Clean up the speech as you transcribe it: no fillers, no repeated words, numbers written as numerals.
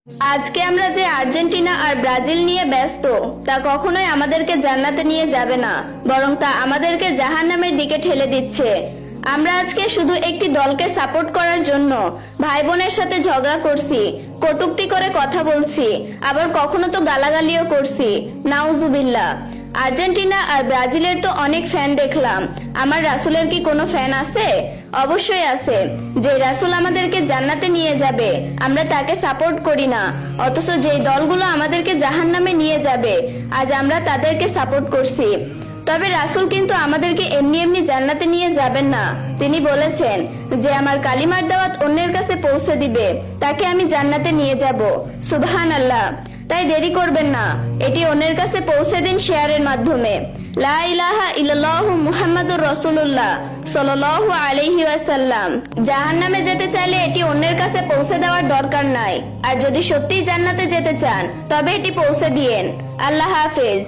আজকে আমরা যে আর্জেন্টিনা আর ব্রাজিল নিয়ে ব্যস্ত তা কখনোই আমাদেরকে জান্নাতে নিয়ে যাবে না, বরং তা আমাদেরকে জাহান্নামের দিকে ঠেলে দিচ্ছে। আমরা আজকে শুধু একটি দলকে সাপোর্ট করার জন্য ভাই বোনের সাথে ঝগড়া করছি, কটূক্তি করে কথা বলছি, আবার কখনো তো গালাগালিও করছি। নাউজুবিল্লাহ। আর্জেন্টিনা আর ব্রাজিলের তো অনেক ফ্যান দেখলাম, আমার রাসূলের কি কোনো ফ্যান আছে? অবশ্যই আছে। যে রাসূল আমাদেরকে জান্নাতে নিয়ে যাবে আমরা তাকে সাপোর্ট করি না, অথচ যেই দলগুলো আমাদেরকে জাহান্নামে নিয়ে যাবে আজ আমরা তাদেরকে সাপোর্ট করছি। তবে রাসূল কিন্তু আমাদেরকে এমনি এমনি জান্নাতে নিয়ে যাবেন না। তিনি বলেছেন যে আমার কালিমার দাওয়াত অন্যের কাছে পৌঁছে দিবে তাকে আমি জান্নাতে নিয়ে যাব। সুবহানাল্লাহ। তাই দেরি করবেন না, এটি অন্যের কাছে পৌঁছে দিন শেয়ারের মাধ্যমে। লা ইলাহা ইল্লাল্লাহু মুহাম্মাদুর রাসূলুল্লাহ সাল্লাল্লাহু আলাইহি ওয়াসাল্লাম। জাহান্নামে যেতে চাইলে এটি অন্যের কাছে পৌঁছে দেওয়ার দরকার নাই, আর যদি সত্যিই জান্নাতে যেতে চান তবে এটি পৌঁছে দিয়েন। আল্লাহ হাফেজ।